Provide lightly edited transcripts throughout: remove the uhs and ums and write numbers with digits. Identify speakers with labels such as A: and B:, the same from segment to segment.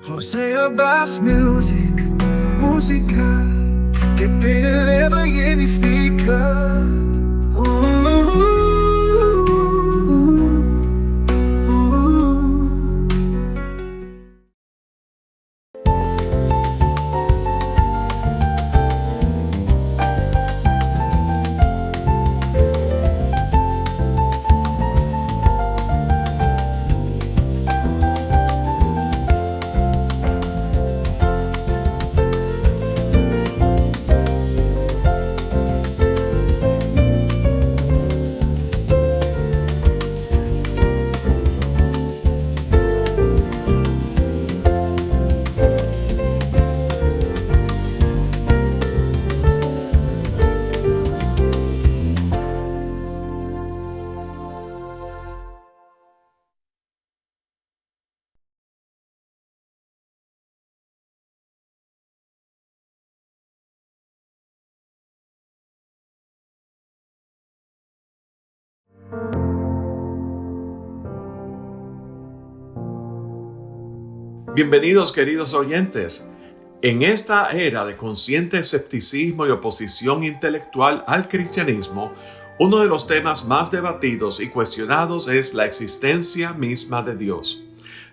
A: Hosea Bass Music, música que te eleva y edifica.
B: Bienvenidos, queridos oyentes. En esta era de consciente escepticismo y oposición intelectual al cristianismo, uno de los temas más debatidos y cuestionados es la existencia misma de Dios.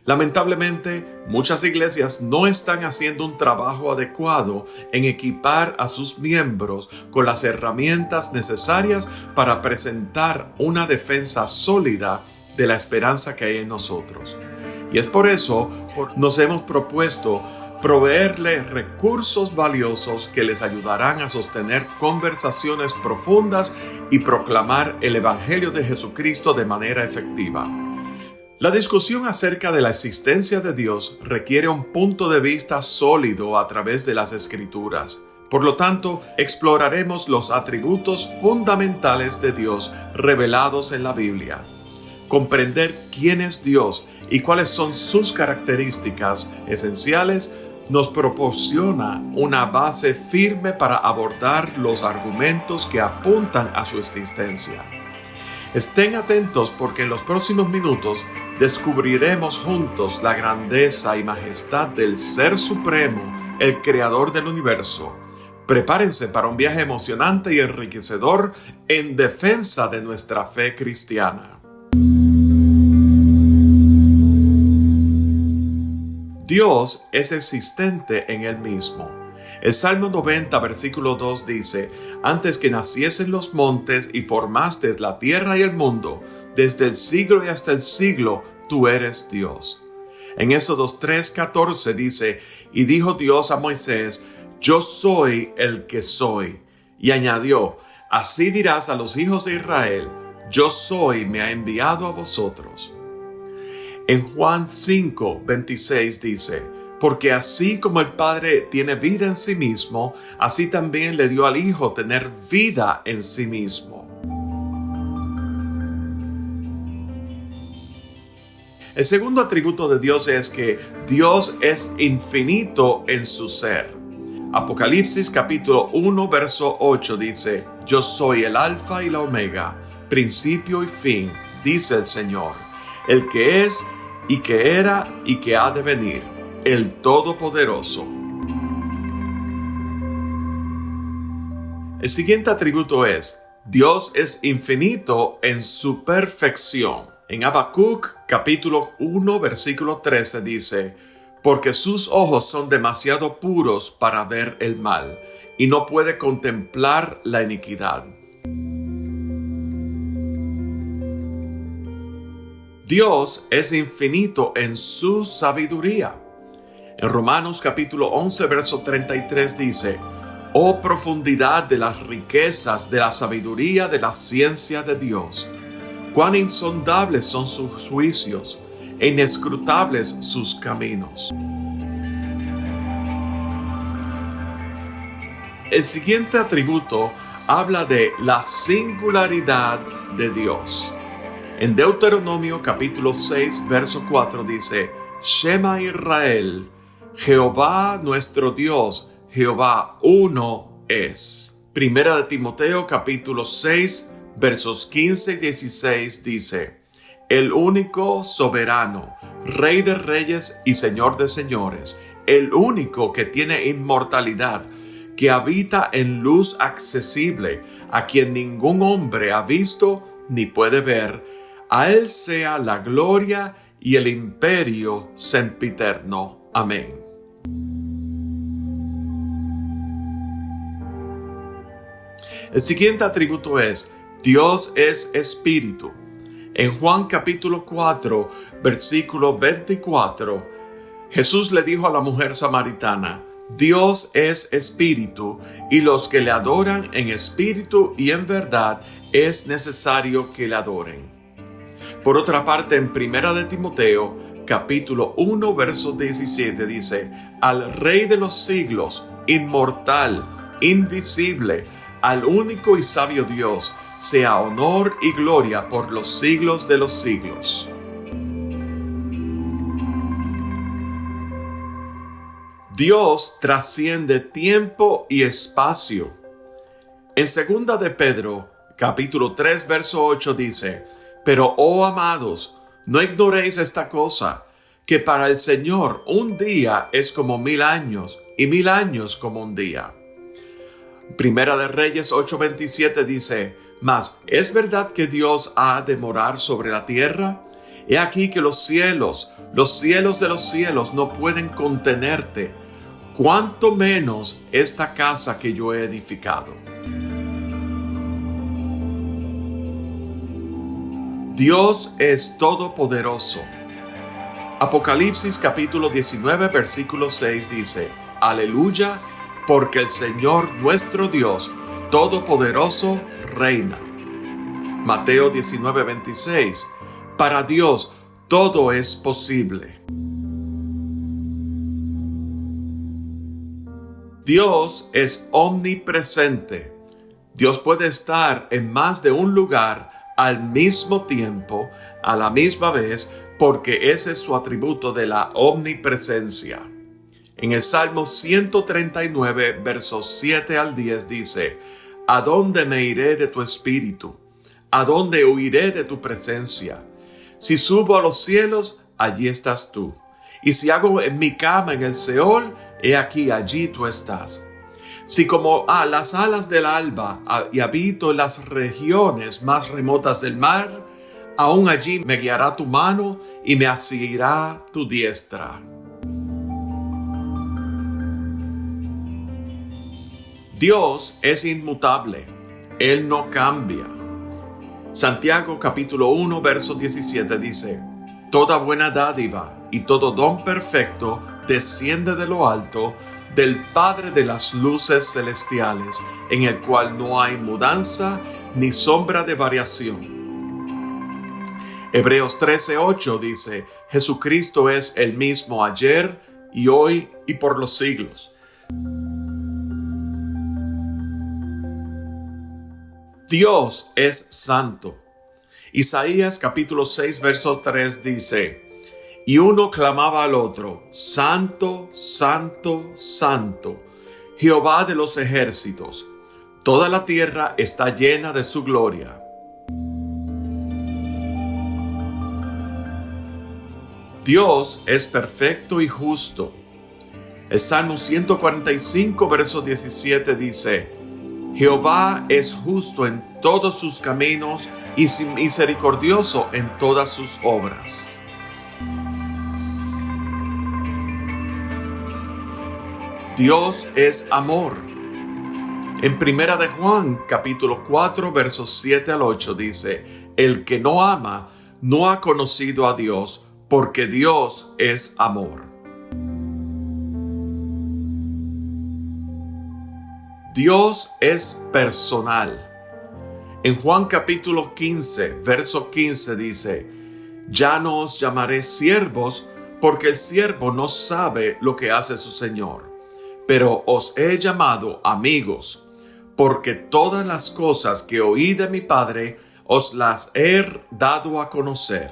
B: Lamentablemente, muchas iglesias no están haciendo un trabajo adecuado en equipar a sus miembros con las herramientas necesarias para presentar una defensa sólida de la esperanza que hay en nosotros. Y es por eso nos hemos propuesto proveerle recursos valiosos que les ayudarán a sostener conversaciones profundas y proclamar el Evangelio de Jesucristo de manera efectiva. La discusión acerca de la existencia de Dios requiere un punto de vista sólido a través de las Escrituras. Por lo tanto, exploraremos los atributos fundamentales de Dios revelados en la Biblia. Comprender quién es Dios y cuáles son sus características esenciales nos proporciona una base firme para abordar los argumentos que apuntan a su existencia. Estén atentos porque en los próximos minutos descubriremos juntos la grandeza y majestad del Ser Supremo, el Creador del universo. Prepárense para un viaje emocionante y enriquecedor en defensa de nuestra fe cristiana. Dios es existente en Él mismo. El Salmo 90, versículo 2 dice: Antes que naciesen los montes y formaste la tierra y el mundo, desde el siglo y hasta el siglo, tú eres Dios. En Éxodo 3:14 dice: Y dijo Dios a Moisés: Yo soy el que soy. Y añadió: Así dirás a los hijos de Israel: Yo soy, me ha enviado a vosotros. En Juan 5:26 dice: Porque así como el Padre tiene vida en sí mismo, así también le dio al Hijo tener vida en sí mismo. El segundo atributo de Dios es que Dios es infinito en su ser. Apocalipsis capítulo 1 verso 8 dice: Yo soy el Alfa y la Omega, principio y fin, dice el Señor, el que es y que era y que ha de venir, el Todopoderoso. El siguiente atributo es: Dios es infinito en su perfección. En Habacuc capítulo 1 versículo 13 dice: Porque sus ojos son demasiado puros para ver el mal, y no puede contemplar la iniquidad. Dios es infinito en su sabiduría. En Romanos capítulo 11 verso 33 dice: Oh profundidad de las riquezas, de la sabiduría, de la ciencia de Dios. Cuán insondables son sus juicios e inescrutables sus caminos. El siguiente atributo habla de la singularidad de Dios. En Deuteronomio capítulo 6 verso 4 dice: Shema Israel, Jehová nuestro Dios, Jehová uno es. Primera de Timoteo capítulo 6 versos 15 y 16 dice: El único soberano, Rey de reyes y Señor de señores, el único que tiene inmortalidad, que habita en luz accesible, a quien ningún hombre ha visto ni puede ver. A Él sea la gloria y el imperio sempiterno. Amén. El siguiente atributo es: Dios es espíritu. En Juan capítulo 4, versículo 24, Jesús le dijo a la mujer samaritana: Dios es espíritu, y los que le adoran en espíritu y en verdad es necesario que le adoren. Por otra parte, en 1 de Timoteo, capítulo 1, verso 17, dice: Al Rey de los siglos, inmortal, invisible, al único y sabio Dios, sea honor y gloria por los siglos de los siglos. Dios trasciende tiempo y espacio. En 2 de Pedro, capítulo 3, verso 8 dice: Pero, oh amados, no ignoréis esta cosa, que para el Señor un día es como 1000 años, y 1000 años como un día. Primera de Reyes 8:27 dice: Mas, ¿es verdad que Dios ha de morar sobre la tierra? He aquí que los cielos de los cielos no pueden contenerte, cuánto menos esta casa que yo he edificado. Dios es todopoderoso. Apocalipsis capítulo 19 versículo 6 dice: Aleluya, porque el Señor nuestro Dios todopoderoso reina. Mateo 19:26. Para Dios todo es posible. Dios es omnipresente. Dios puede estar en más de un lugar al mismo tiempo, a la misma vez, porque ese es su atributo de la omnipresencia. En el Salmo 139, versos 7 al 10 dice: ¿A dónde me iré de tu espíritu? ¿A dónde huiré de tu presencia? Si subo a los cielos, allí estás tú. Y si hago en mi cama en el Seol, he aquí, allí tú estás. Si como a las alas del alba y habito en las regiones más remotas del mar, aún allí me guiará tu mano y me asirá tu diestra. Dios es inmutable, Él no cambia. Santiago capítulo 1 verso 17 dice: Toda buena dádiva y todo don perfecto desciende de lo alto, del Padre de las luces celestiales, en el cual no hay mudanza ni sombra de variación. Hebreos 13:8 dice: Jesucristo es el mismo ayer y hoy y por los siglos. Dios es santo. Isaías capítulo 6 verso 3 dice: Y uno clamaba al otro: Santo, santo, santo, Jehová de los ejércitos. Toda la tierra está llena de su gloria. Dios es perfecto y justo. El Salmo 145 verso 17 dice: Jehová es justo en todos sus caminos y misericordioso en todas sus obras. Dios es amor. En 1 de Juan, capítulo 4, versos 7 al 8 dice: El que no ama no ha conocido a Dios, porque Dios es amor. Dios es personal. En Juan capítulo 15, verso 15 dice: Ya no os llamaré siervos, porque el siervo no sabe lo que hace su Señor, pero os he llamado amigos, porque todas las cosas que oí de mi Padre os las he dado a conocer.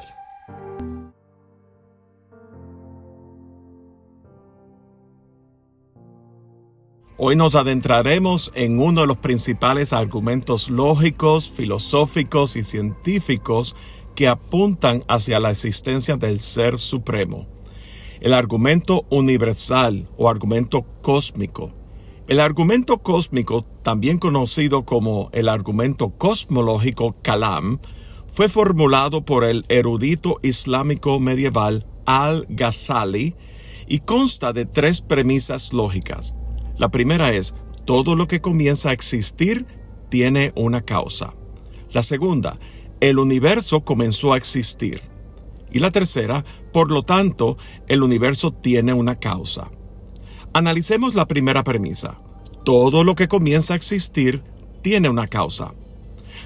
B: Hoy nos adentraremos en uno de los principales argumentos lógicos, filosóficos y científicos que apuntan hacia la existencia del Ser Supremo. El argumento universal o argumento cósmico. El argumento cósmico, también conocido como el argumento cosmológico Kalam, fue formulado por el erudito islámico medieval Al-Ghazali y consta de 3 premisas lógicas. La primera es: todo lo que comienza a existir tiene una causa. La segunda: el universo comenzó a existir. Y la tercera: por lo tanto, el universo tiene una causa. Analicemos la primera premisa. Todo lo que comienza a existir tiene una causa.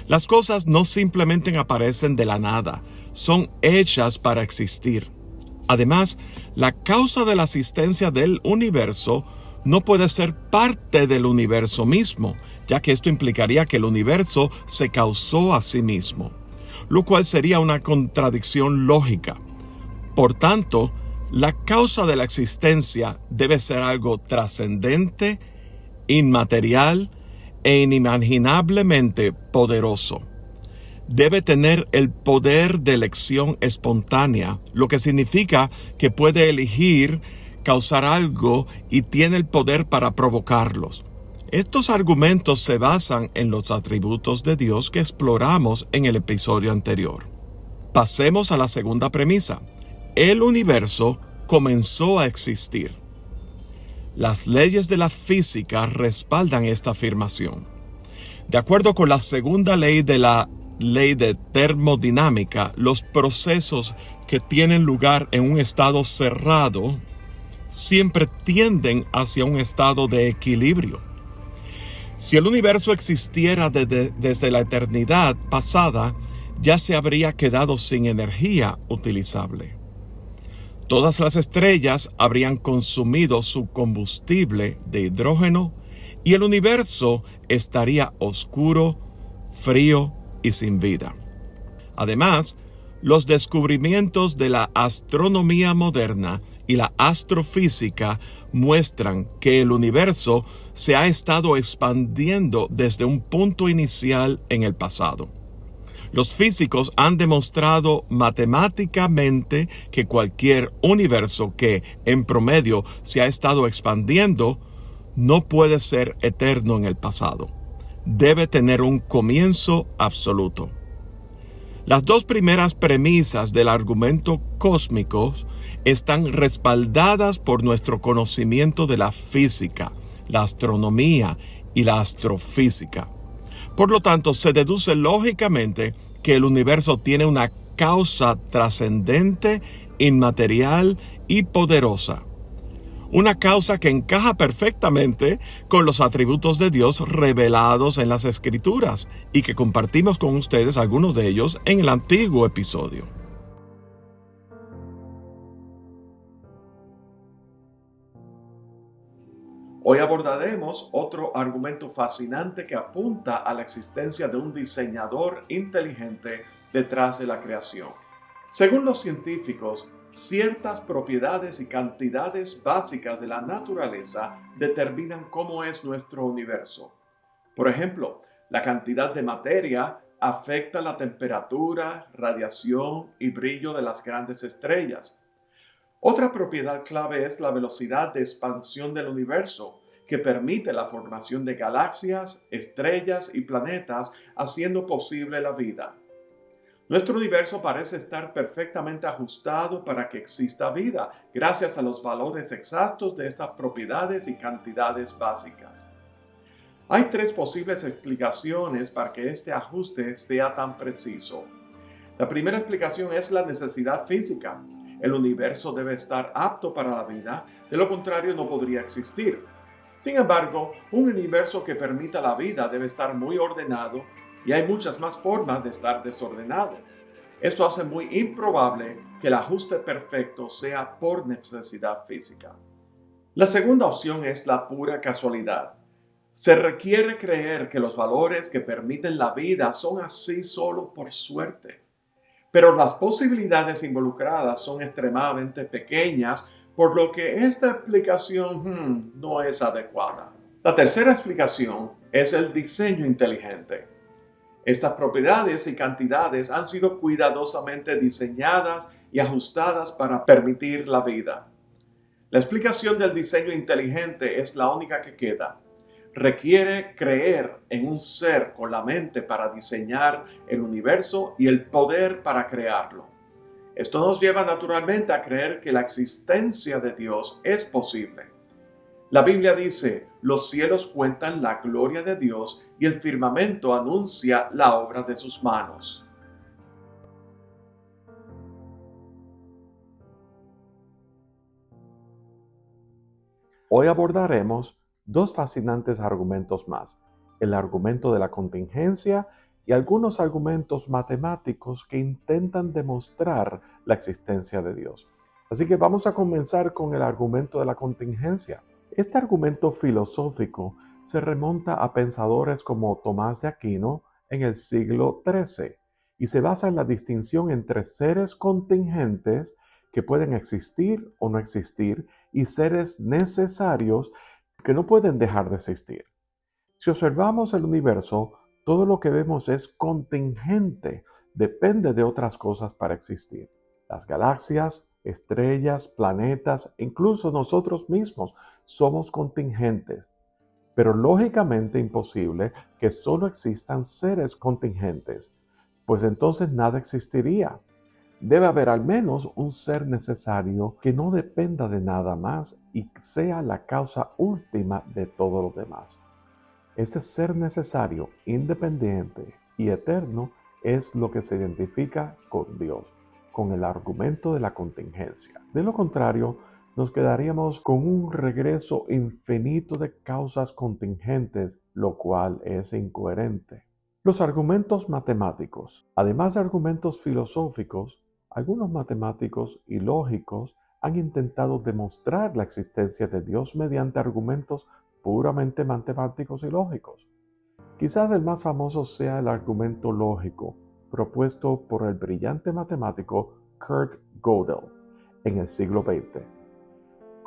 B: Las cosas no simplemente aparecen de la nada, son hechas para existir. Además, la causa de la existencia del universo no puede ser parte del universo mismo, ya que esto implicaría que el universo se causó a sí mismo, lo cual sería una contradicción lógica. Por tanto, la causa de la existencia debe ser algo trascendente, inmaterial e inimaginablemente poderoso. Debe tener el poder de elección espontánea, lo que significa que puede elegir causar algo y tiene el poder para provocarlos. Estos argumentos se basan en los atributos de Dios que exploramos en el episodio anterior. Pasemos a la segunda premisa. El universo comenzó a existir. Las leyes de la física respaldan esta afirmación. De acuerdo con la segunda ley de la ley de termodinámica, los procesos que tienen lugar en un estado cerrado siempre tienden hacia un estado de equilibrio. Si el universo existiera desde la eternidad pasada, ya se habría quedado sin energía utilizable. Todas las estrellas habrían consumido su combustible de hidrógeno y el universo estaría oscuro, frío y sin vida. Además, los descubrimientos de la astronomía moderna y la astrofísica muestran que el universo se ha estado expandiendo desde un punto inicial en el pasado. Los físicos han demostrado matemáticamente que cualquier universo que, en promedio, se ha estado expandiendo no puede ser eterno en el pasado. Debe tener un comienzo absoluto. Las 2 primeras premisas del argumento cósmico están respaldadas por nuestro conocimiento de la física, la astronomía y la astrofísica. Por lo tanto, se deduce lógicamente que el universo tiene una causa trascendente, inmaterial y poderosa. Una causa que encaja perfectamente con los atributos de Dios revelados en las Escrituras y que compartimos con ustedes algunos de ellos en el antiguo episodio. Hoy abordaremos otro argumento fascinante que apunta a la existencia de un diseñador inteligente detrás de la creación. Según los científicos, ciertas propiedades y cantidades básicas de la naturaleza determinan cómo es nuestro universo. Por ejemplo, la cantidad de materia afecta la temperatura, radiación y brillo de las grandes estrellas. Otra propiedad clave es la velocidad de expansión del universo, que permite la formación de galaxias, estrellas y planetas, haciendo posible la vida. Nuestro universo parece estar perfectamente ajustado para que exista vida, gracias a los valores exactos de estas propiedades y cantidades básicas. Hay 3 posibles explicaciones para que este ajuste sea tan preciso. La primera explicación es la necesidad física. El universo debe estar apto para la vida, de lo contrario no podría existir. Sin embargo, un universo que permita la vida debe estar muy ordenado y hay muchas más formas de estar desordenado. Esto hace muy improbable que el ajuste perfecto sea por necesidad física. La segunda opción es la pura casualidad. Se requiere creer que los valores que permiten la vida son así solo por suerte. Pero las posibilidades involucradas son extremadamente pequeñas, por lo que esta explicación no es adecuada. La tercera explicación es el diseño inteligente. Estas propiedades y cantidades han sido cuidadosamente diseñadas y ajustadas para permitir la vida. La explicación del diseño inteligente es la única que queda. Requiere creer en un ser con la mente para diseñar el universo y el poder para crearlo. Esto nos lleva naturalmente a creer que la existencia de Dios es posible. La Biblia dice, los cielos cuentan la gloria de Dios y el firmamento anuncia la obra de sus manos. Hoy abordaremos dos fascinantes argumentos más, el argumento de la contingencia y algunos argumentos matemáticos que intentan demostrar la existencia de Dios. Así que vamos a comenzar con el argumento de la contingencia. Este argumento filosófico se remonta a pensadores como Tomás de Aquino en el siglo XIII y se basa en la distinción entre seres contingentes que pueden existir o no existir y seres necesarios que no pueden dejar de existir. Si observamos el universo, todo lo que vemos es contingente, depende de otras cosas para existir. Las galaxias, estrellas, planetas, incluso nosotros mismos somos contingentes, pero lógicamente imposible que solo existan seres contingentes, pues entonces nada existiría. Debe haber al menos un ser necesario que no dependa de nada más y sea la causa última de todo lo demás. Este ser necesario, independiente y eterno es lo que se identifica con Dios, con el argumento de la contingencia. De lo contrario, nos quedaríamos con un regreso infinito de causas contingentes, lo cual es incoherente. Los argumentos matemáticos, además de argumentos filosóficos, algunos matemáticos y lógicos han intentado demostrar la existencia de Dios mediante argumentos puramente matemáticos y lógicos. Quizás el más famoso sea el argumento lógico, propuesto por el brillante matemático Kurt Gödel en el siglo XX.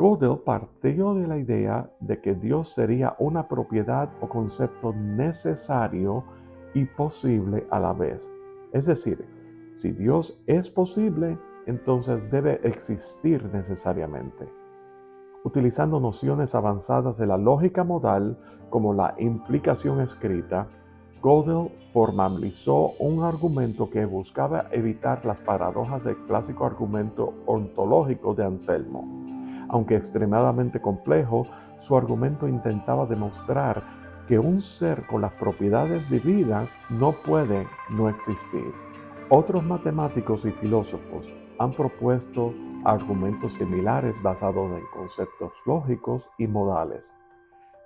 B: Gödel partió de la idea de que Dios sería una propiedad o concepto necesario y posible a la vez. Es decir, si Dios es posible, entonces debe existir necesariamente. Utilizando nociones avanzadas de la lógica modal como la implicación escrita, Gödel formalizó un argumento que buscaba evitar las paradojas del clásico argumento ontológico de Anselmo. Aunque extremadamente complejo, su argumento intentaba demostrar que un ser con las propiedades divinas no puede no existir. Otros matemáticos y filósofos han propuesto argumentos similares basados en conceptos lógicos y modales.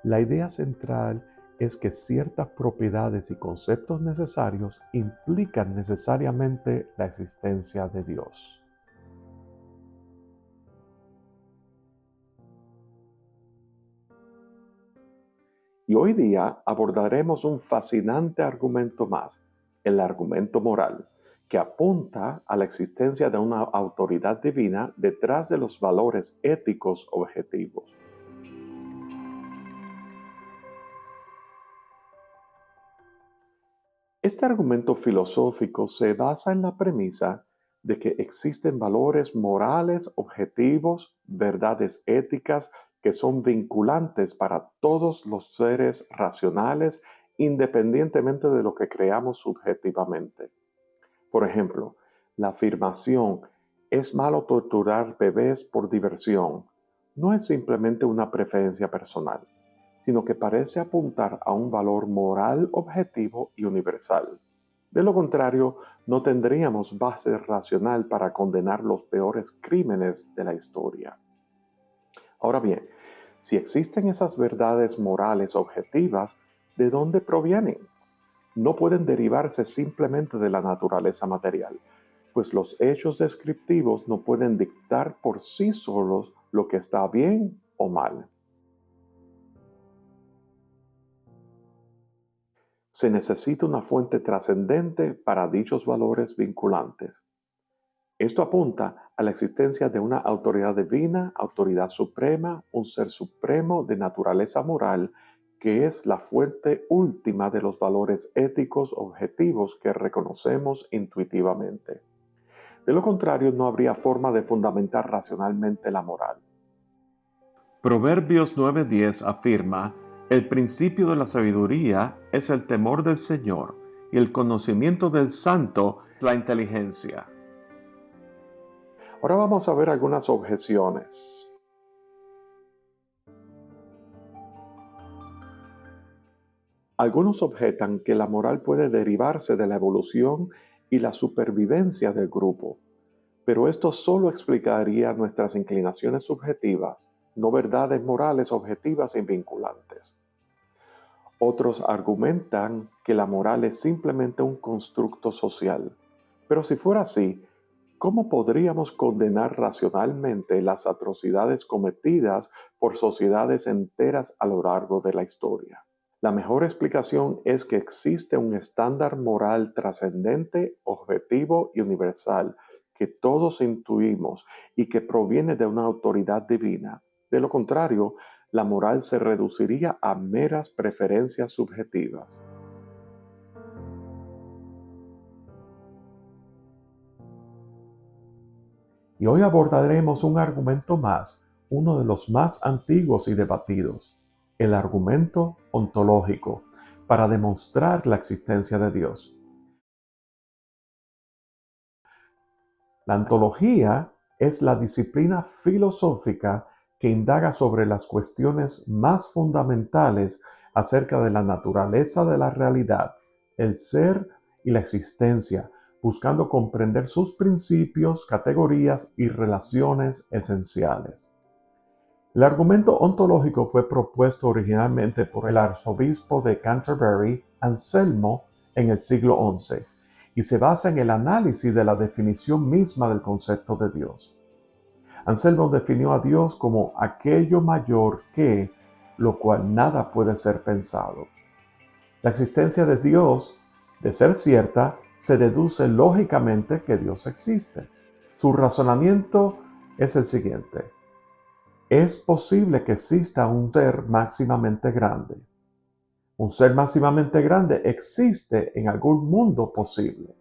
B: La idea central es que ciertas propiedades y conceptos necesarios implican necesariamente la existencia de Dios. Y hoy día abordaremos un fascinante argumento más, el argumento moral, que apunta a la existencia de una autoridad divina detrás de los valores éticos objetivos. Este argumento filosófico se basa en la premisa de que existen valores morales objetivos, verdades éticas que son vinculantes para todos los seres racionales independientemente de lo que creamos subjetivamente. Por ejemplo, la afirmación «es malo torturar bebés por diversión» no es simplemente una preferencia personal, sino que parece apuntar a un valor moral objetivo y universal. De lo contrario, no tendríamos base racional para condenar los peores crímenes de la historia. Ahora bien, si existen esas verdades morales objetivas, ¿de dónde provienen? No pueden derivarse simplemente de la naturaleza material, pues los hechos descriptivos no pueden dictar por sí solos lo que está bien o mal. Se necesita una fuente trascendente para dichos valores vinculantes. Esto apunta a la existencia de una autoridad divina, autoridad suprema, un ser supremo de naturaleza moral
C: que es la fuente última de los valores éticos objetivos que reconocemos intuitivamente. De lo contrario, no habría forma de fundamentar racionalmente la moral. Proverbios 9:10 afirma: el principio de la sabiduría es el temor del Señor, y el conocimiento del santo la inteligencia. Ahora vamos a ver algunas objeciones. Algunos objetan que la moral puede derivarse de la evolución y la supervivencia del grupo, pero esto solo explicaría nuestras inclinaciones subjetivas, no verdades morales objetivas e vinculantes. Otros argumentan que la moral es simplemente un constructo social, pero si fuera así, ¿cómo podríamos condenar racionalmente las atrocidades cometidas por sociedades enteras a lo largo de la historia? La mejor explicación es que existe un estándar moral trascendente, objetivo y universal que todos intuimos y que proviene de una autoridad divina. De lo contrario, la moral se reduciría a meras preferencias subjetivas. Y hoy abordaremos un argumento más, uno de los más antiguos y debatidos, el argumento ontológico, para demostrar la existencia de Dios. La ontología es la disciplina filosófica que indaga sobre las cuestiones más fundamentales acerca de la naturaleza de la realidad, el ser y la existencia, buscando comprender sus principios, categorías y relaciones esenciales. El argumento ontológico fue propuesto originalmente por el arzobispo de Canterbury, Anselmo, en el siglo XI, y se basa en el análisis de la definición misma del concepto de Dios. Anselmo definió a Dios como aquello mayor que, lo cual nada puede ser pensado. La existencia de Dios, de ser cierta, se deduce lógicamente que Dios existe. Su razonamiento es el siguiente: es posible que exista un ser máximamente grande. Un ser máximamente grande existe en algún mundo posible.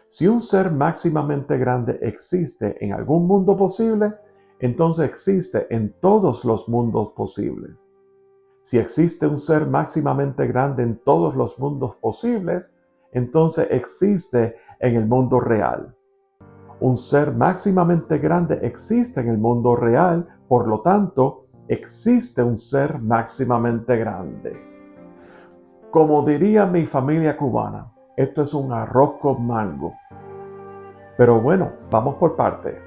C: Si un ser máximamente grande existe en algún mundo posible, entonces existe en todos los mundos posibles. Si existe un ser máximamente grande en todos los mundos posibles, entonces existe en el mundo real. Un ser máximamente grande existe en el mundo real, por lo tanto, existe un ser máximamente grande. Como diría mi familia cubana, esto es un arroz con mango. Pero bueno, vamos por parte.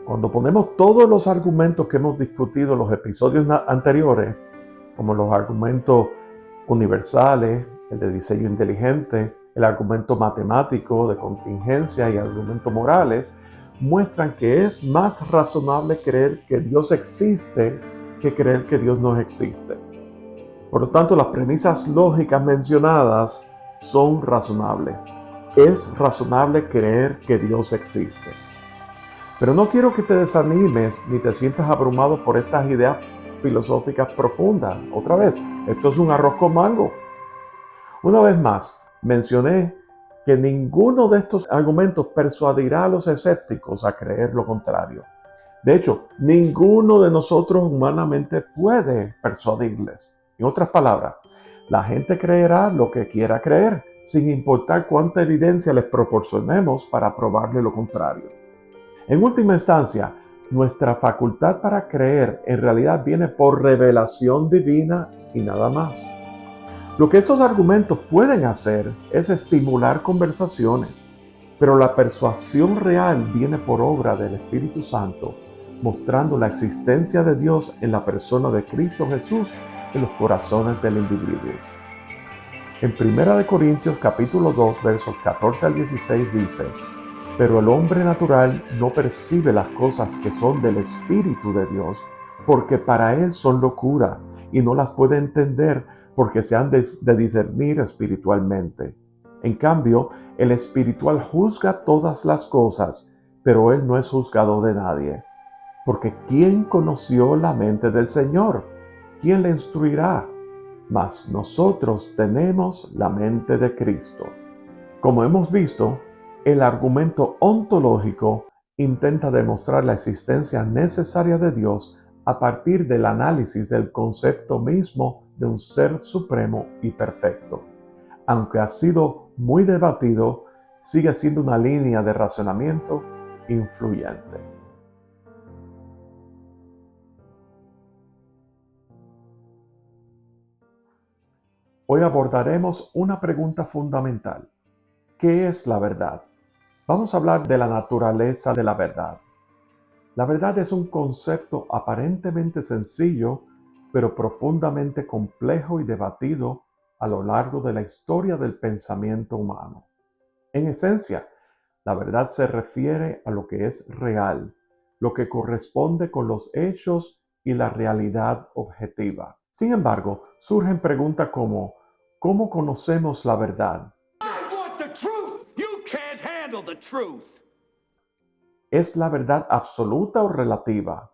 C: Cuando ponemos todos los argumentos que hemos discutido en los episodios anteriores, como los argumentos universales, el de diseño inteligente, el argumento matemático de contingencia y argumentos morales, muestran que es más razonable creer que Dios existe que creer que Dios no existe. Por lo tanto, las premisas lógicas mencionadas son razonables. Es razonable creer que Dios existe. Pero no quiero que te desanimes ni te sientas abrumado por estas ideas filosóficas profundas. Otra vez, esto es un arroz con mango. Una vez más, mencioné que ninguno de estos argumentos persuadirá a los escépticos a creer lo contrario. De hecho, ninguno de nosotros humanamente puede persuadirles. En otras palabras, la gente creerá lo que quiera creer, sin importar cuánta evidencia les proporcionemos para probarle lo contrario. En última instancia, nuestra facultad para creer en realidad viene por revelación divina y nada más. Lo que estos argumentos pueden hacer es estimular conversaciones, pero la persuasión real viene por obra del Espíritu Santo, mostrando la existencia de Dios en la persona de Cristo Jesús en los corazones del individuo. En 1 Corintios capítulo 2, versos 14 al 16 dice: pero el hombre natural no percibe las cosas que son del Espíritu de Dios, porque para él son locura, y no las puede entender porque se han de discernir espiritualmente. En cambio, el espiritual juzga todas las cosas, pero él no es juzgado de nadie. Porque ¿quién conoció la mente del Señor? ¿Quién le instruirá? mas nosotros tenemos la mente de Cristo. Como hemos visto, el argumento ontológico intenta demostrar la existencia necesaria de Dios a partir del análisis del concepto mismo de un ser supremo y perfecto. Aunque ha sido muy debatido, sigue siendo una línea de razonamiento influyente. Hoy abordaremos una pregunta fundamental. ¿Qué es la verdad? Vamos a hablar de la naturaleza de la verdad. La verdad es un concepto aparentemente sencillo, pero profundamente complejo y debatido a lo largo de la historia del pensamiento humano. En esencia, la verdad se refiere a lo que es real, lo que corresponde con los hechos y la realidad objetiva. Sin embargo, surgen preguntas como ¿cómo conocemos la verdad? ¿Es la verdad absoluta o relativa?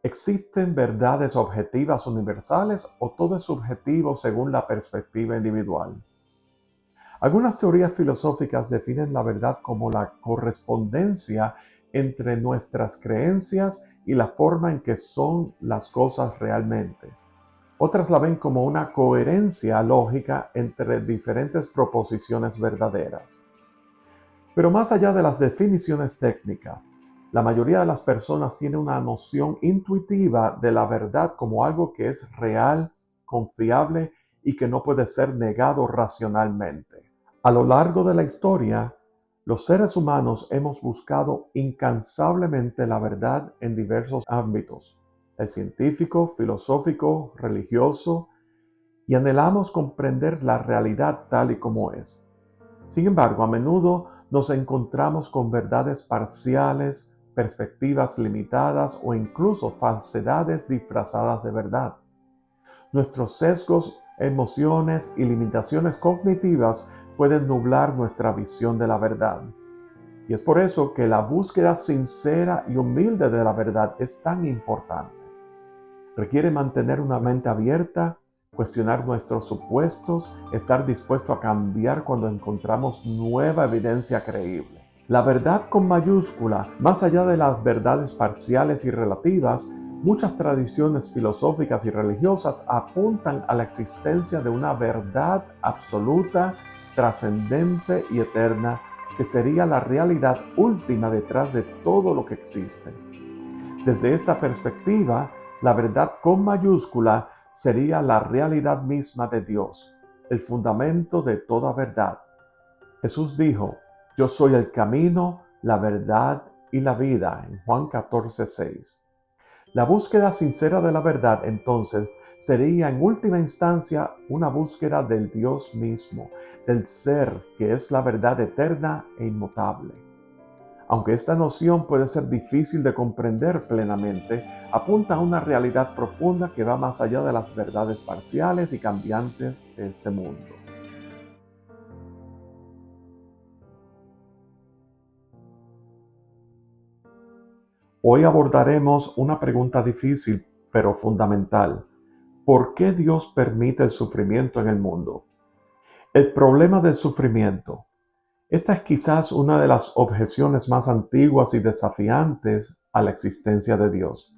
C: ¿Existen verdades objetivas universales o todo es subjetivo según la perspectiva individual? Algunas teorías filosóficas definen la verdad como la correspondencia entre nuestras creencias y la forma en que son las cosas realmente. Otras la ven como una coherencia lógica entre diferentes proposiciones verdaderas. Pero más allá de las definiciones técnicas, la mayoría de las personas tiene una noción intuitiva de la verdad como algo que es real, confiable y que no puede ser negado racionalmente. A lo largo de la historia, los seres humanos hemos buscado incansablemente la verdad en diversos ámbitos, el científico, filosófico, religioso, y anhelamos comprender la realidad tal y como es. Sin embargo, a menudo nos encontramos con verdades parciales, perspectivas limitadas o incluso falsedades disfrazadas de verdad. Nuestros sesgos, emociones y limitaciones cognitivas pueden nublar nuestra visión de la verdad. Y es por eso que la búsqueda sincera y humilde de la verdad es tan importante. Requiere mantener una mente abierta, cuestionar nuestros supuestos, estar dispuesto a cambiar cuando encontramos nueva evidencia creíble. La verdad con mayúscula, más allá de las verdades parciales y relativas, muchas tradiciones filosóficas y religiosas apuntan a la existencia de una verdad absoluta, trascendente y eterna, que sería la realidad última detrás de todo lo que existe. Desde esta perspectiva, la verdad con mayúscula sería la realidad misma de Dios, el fundamento de toda verdad. Jesús dijo, yo soy el camino, la verdad y la vida, en Juan 14:6. La búsqueda sincera de la verdad, entonces, sería en última instancia una búsqueda del Dios mismo, del ser que es la verdad eterna e inmutable. Aunque esta noción puede ser difícil de comprender plenamente, apunta a una realidad profunda que va más allá de las verdades parciales y cambiantes de este mundo. Hoy abordaremos una pregunta difícil, pero fundamental. ¿Por qué Dios permite el sufrimiento en el mundo? El problema del sufrimiento. Esta es quizás una de las objeciones más antiguas y desafiantes a la existencia de Dios.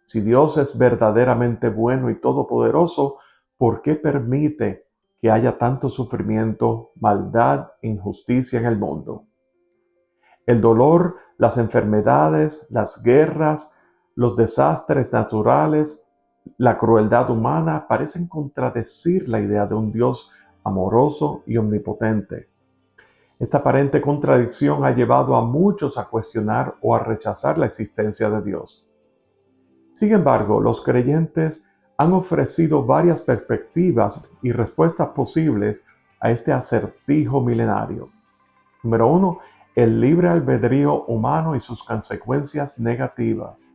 C: Si Dios es verdaderamente bueno y todopoderoso, ¿por qué permite que haya tanto sufrimiento, maldad e injusticia en el mundo? El dolor, las enfermedades, las guerras, los desastres naturales, la crueldad humana parecen contradecir la idea de un Dios amoroso y omnipotente. Esta aparente contradicción ha llevado a muchos a cuestionar o a rechazar la existencia de Dios. Sin embargo, los creyentes han ofrecido varias perspectivas y respuestas posibles a este acertijo milenario. Número 1. El libre albedrío humano y sus consecuencias negativas.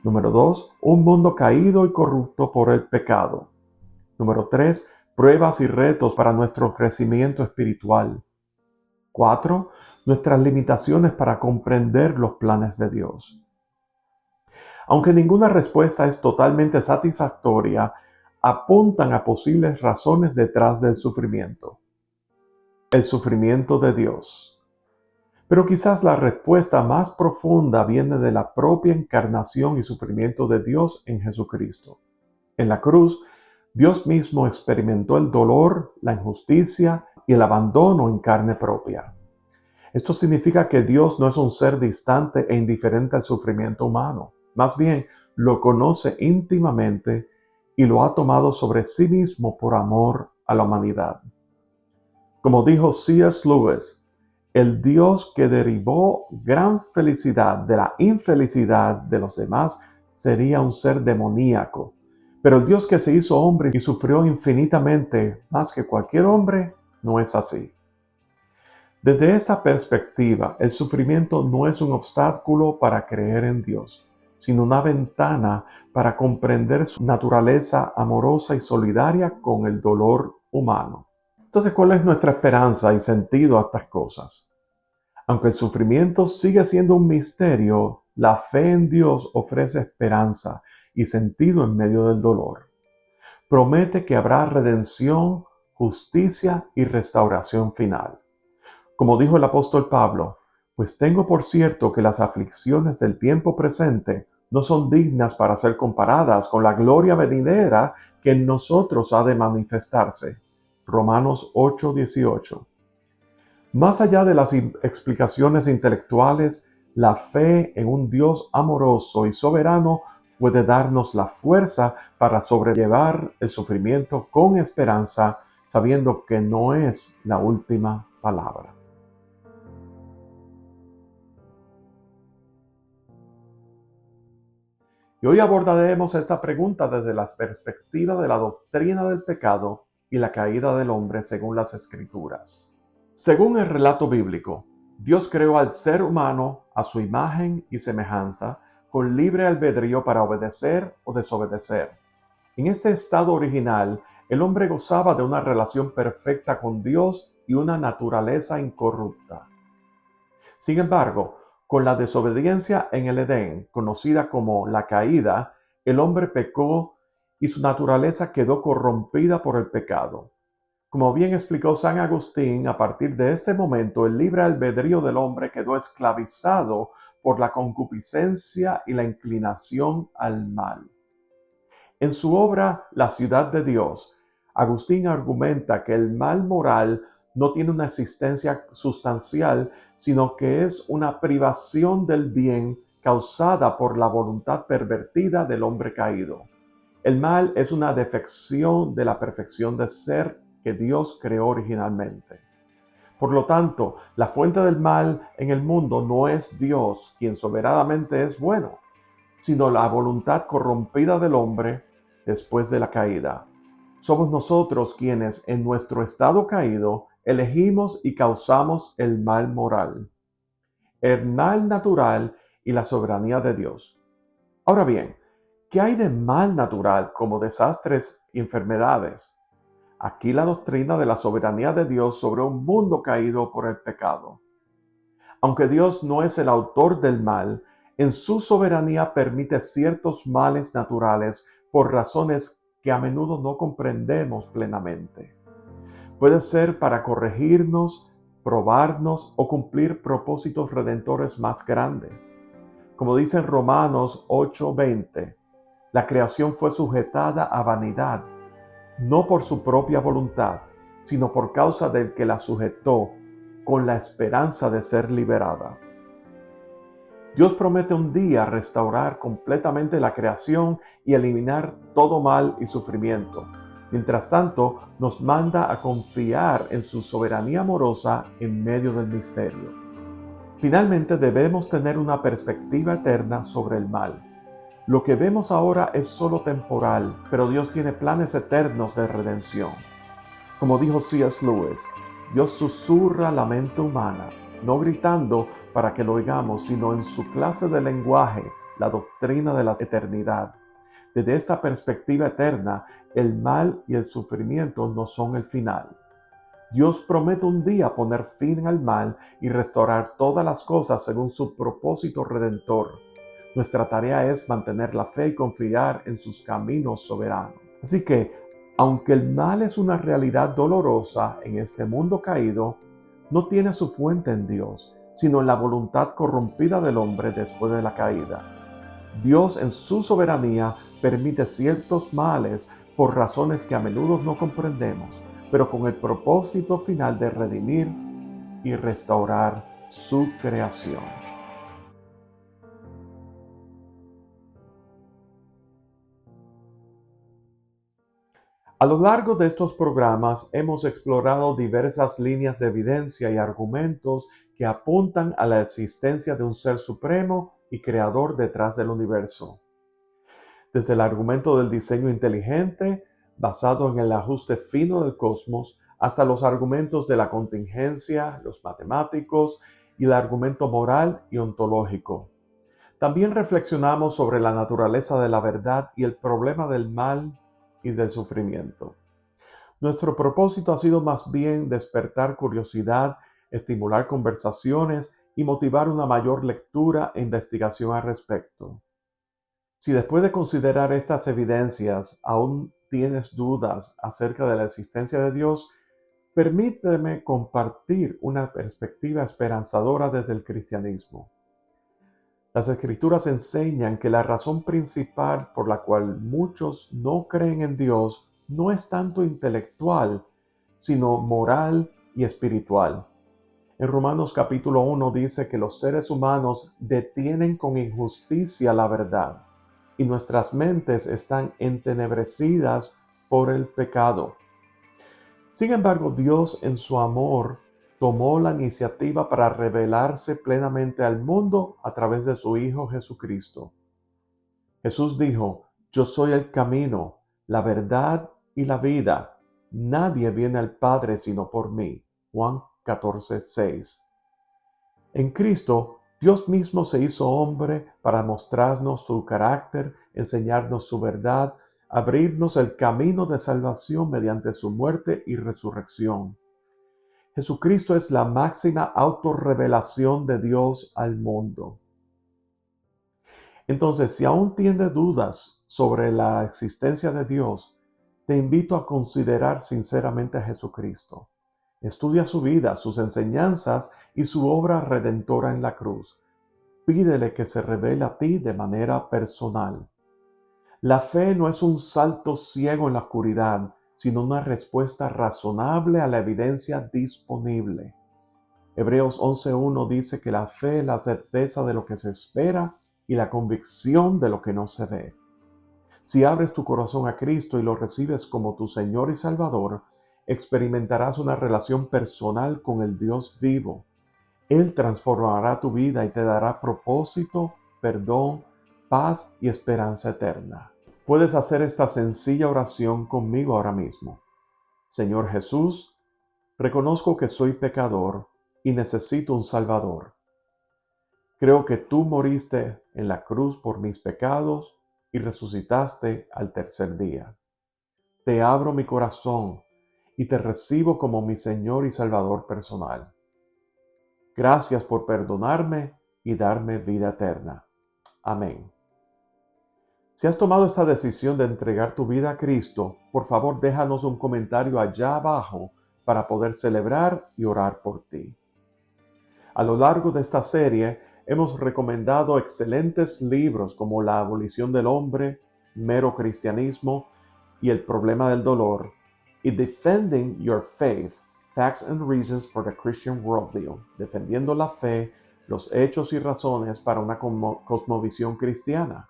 C: Número 2. Un mundo caído y corrupto por el pecado. Número 3. Pruebas y retos para nuestro crecimiento espiritual. 4. Nuestras limitaciones para comprender los planes de Dios. Aunque ninguna respuesta es totalmente satisfactoria, apuntan a posibles razones detrás del sufrimiento. El sufrimiento de Dios. Pero quizás la respuesta más profunda viene de la propia encarnación y sufrimiento de Dios en Jesucristo. En la cruz, Dios mismo experimentó el dolor, la injusticia y el abandono en carne propia. Esto significa que Dios no es un ser distante e indiferente al sufrimiento humano. Más bien, lo conoce íntimamente y lo ha tomado sobre sí mismo por amor a la humanidad. Como dijo C.S. Lewis, el Dios que derivó gran felicidad de la infelicidad de los demás sería un ser demoníaco. Pero el Dios que se hizo hombre y sufrió infinitamente más que cualquier hombre no es así. Desde esta perspectiva, el sufrimiento no es un obstáculo para creer en Dios, sino una ventana para comprender su naturaleza amorosa y solidaria con el dolor humano. Entonces, ¿cuál es nuestra esperanza y sentido a estas cosas? Aunque el sufrimiento sigue siendo un misterio, la fe en Dios ofrece esperanza y sentido en medio del dolor. Promete que habrá redención, justicia y restauración final. Como dijo el apóstol Pablo, pues tengo por cierto que las aflicciones del tiempo presente no son dignas para ser comparadas con la gloria venidera que en nosotros ha de manifestarse. Romanos 8:18. Más allá de las explicaciones intelectuales, la fe en un Dios amoroso y soberano puede darnos la fuerza para sobrellevar el sufrimiento con esperanza, sabiendo que no es la última palabra. Y hoy abordaremos esta pregunta desde la perspectiva de la doctrina del pecado y la caída del hombre según las Escrituras. Según el relato bíblico, Dios creó al ser humano a su imagen y semejanza, con libre albedrío para obedecer o desobedecer. En este estado original, el hombre gozaba de una relación perfecta con Dios y una naturaleza incorrupta. Sin embargo, con la desobediencia en el Edén, conocida como la caída, el hombre pecó y su naturaleza quedó corrompida por el pecado. Como bien explicó San Agustín, a partir de este momento el libre albedrío del hombre quedó esclavizado por la concupiscencia y la inclinación al mal. En su obra La ciudad de Dios, Agustín argumenta que el mal moral no tiene una existencia sustancial, sino que es una privación del bien causada por la voluntad pervertida del hombre caído. El mal es una defección de la perfección de ser que Dios creó originalmente. Por lo tanto, la fuente del mal en el mundo no es Dios, quien soberanamente es bueno, sino la voluntad corrompida del hombre después de la caída. Somos nosotros quienes, en nuestro estado caído, elegimos y causamos el mal moral, el mal natural y la soberanía de Dios. Ahora bien, ¿qué hay de mal natural como desastres y enfermedades? Aquí la doctrina de la soberanía de Dios sobre un mundo caído por el pecado. Aunque Dios no es el autor del mal, en su soberanía permite ciertos males naturales por razones que a menudo no comprendemos plenamente. Puede ser para corregirnos, probarnos o cumplir propósitos redentores más grandes. Como dice en Romanos 8:20, la creación fue sujetada a vanidad, no por su propia voluntad, sino por causa del que la sujetó, con la esperanza de ser liberada. Dios promete un día restaurar completamente la creación y eliminar todo mal y sufrimiento. Mientras tanto, nos manda a confiar en su soberanía amorosa en medio del misterio. Finalmente, debemos tener una perspectiva eterna sobre el mal. Lo que vemos ahora es solo temporal, pero Dios tiene planes eternos de redención. Como dijo C.S. Lewis, Dios susurra la mente humana, no gritando para que lo oigamos, sino en su clase de lenguaje, la doctrina de la eternidad. Desde esta perspectiva eterna, el mal y el sufrimiento no son el final. Dios promete un día poner fin al mal y restaurar todas las cosas según su propósito redentor. Nuestra tarea es mantener la fe y confiar en sus caminos soberanos. Así que, aunque el mal es una realidad dolorosa en este mundo caído, no tiene su fuente en Dios, sino en la voluntad corrompida del hombre después de la caída. Dios en su soberanía permite ciertos males por razones que a menudo no comprendemos, pero con el propósito final de redimir y restaurar su creación. A lo largo de estos programas hemos explorado diversas líneas de evidencia y argumentos que apuntan a la existencia de un ser supremo y creador detrás del universo. Desde el argumento del diseño inteligente, basado en el ajuste fino del cosmos, hasta los argumentos de la contingencia, los matemáticos y el argumento moral y ontológico. También reflexionamos sobre la naturaleza de la verdad y el problema del mal y del sufrimiento. Nuestro propósito ha sido más bien despertar curiosidad, estimular conversaciones y motivar una mayor lectura e investigación al respecto. Si después de considerar estas evidencias aún tienes dudas acerca de la existencia de Dios, permíteme compartir una perspectiva esperanzadora desde el cristianismo. Las Escrituras enseñan que la razón principal por la cual muchos no creen en Dios no es tanto intelectual, sino moral y espiritual. En Romanos capítulo 1 dice que los seres humanos detienen con injusticia la verdad y nuestras mentes están entenebrecidas por el pecado. Sin embargo, Dios en su amor tomó la iniciativa para revelarse plenamente al mundo a través de su Hijo Jesucristo. Jesús dijo: "Yo soy el camino, la verdad y la vida. Nadie viene al Padre sino por mí." Juan 14:6. En Cristo, Dios mismo se hizo hombre para mostrarnos su carácter, enseñarnos su verdad, abrirnos el camino de salvación mediante su muerte y resurrección. Jesucristo es la máxima autorrevelación de Dios al mundo. Entonces, si aún tienes dudas sobre la existencia de Dios, te invito a considerar sinceramente a Jesucristo. Estudia su vida, sus enseñanzas y su obra redentora en la cruz. Pídele que se revele a ti de manera personal. La fe no es un salto ciego en la oscuridad, sino una respuesta razonable a la evidencia disponible. Hebreos 11:1 dice que la fe es la certeza de lo que se espera y la convicción de lo que no se ve. Si abres tu corazón a Cristo y lo recibes como tu Señor y Salvador, experimentarás una relación personal con el Dios vivo. Él transformará tu vida y te dará propósito, perdón, paz y esperanza eterna. Puedes hacer esta sencilla oración conmigo ahora mismo. Señor Jesús, reconozco que soy pecador y necesito un Salvador. Creo que tú moriste en la cruz por mis pecados y resucitaste al tercer día. Te abro mi corazón y te recibo como mi Señor y Salvador personal. Gracias por perdonarme y darme vida eterna. Amén. Si has tomado esta decisión de entregar tu vida a Cristo, por favor déjanos un comentario allá abajo para poder celebrar y orar por ti. A lo largo de esta serie hemos recomendado excelentes libros como La abolición del hombre, Mero cristianismo y El problema del dolor, y Defending Your Faith, Facts and Reasons for the Christian Worldview, defendiendo la fe, los hechos y razones para una cosmovisión cristiana.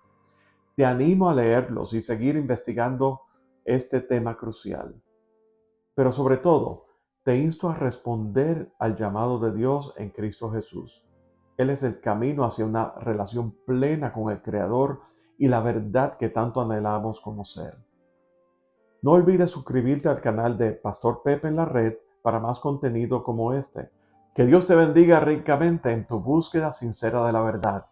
C: Te animo a leerlos y seguir investigando este tema crucial. Pero sobre todo, te insto a responder al llamado de Dios en Cristo Jesús. Él es el camino hacia una relación plena con el Creador y la verdad que tanto anhelamos conocer. No olvides suscribirte al canal de Pastor Pepe en la red para más contenido como este. Que Dios te bendiga ricamente en tu búsqueda sincera de la verdad.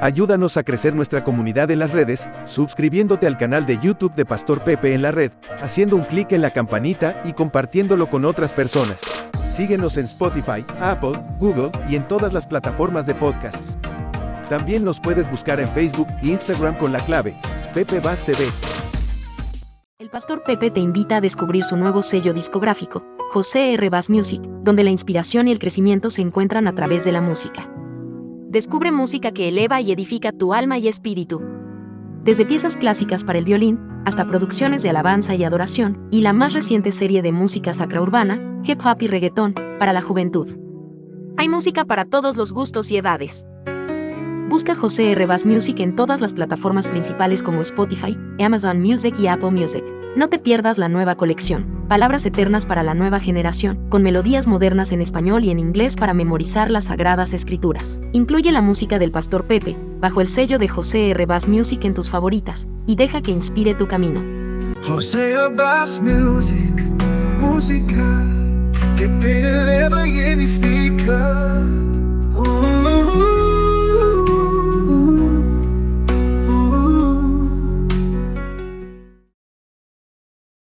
D: Ayúdanos a crecer nuestra comunidad en las redes, suscribiéndote al canal de YouTube de Pastor Pepe en la red, haciendo un clic en la campanita y compartiéndolo con otras personas. Síguenos en Spotify, Apple, Google y en todas las plataformas de podcasts. También nos puedes buscar en Facebook e Instagram con la clave Pepe Vaz TV.
E: El Pastor Pepe te invita a descubrir su nuevo sello discográfico, José R. Bass Music, donde la inspiración y el crecimiento se encuentran a través de la música. Descubre música que eleva y edifica tu alma y espíritu. Desde piezas clásicas para el violín, hasta producciones de alabanza y adoración, y la más reciente serie de música sacra urbana, hip hop y reggaetón, para la juventud. Hay música para todos los gustos y edades. Busca José R. Bass Music en todas las plataformas principales como Spotify, Amazon Music y Apple Music. No te pierdas la nueva colección, Palabras Eternas para la Nueva Generación, con melodías modernas en español y en inglés para memorizar las Sagradas Escrituras. Incluye la música del Pastor Pepe, bajo el sello de José R. Bass Music en tus favoritas, y deja que inspire tu camino.
A: José Bass Music.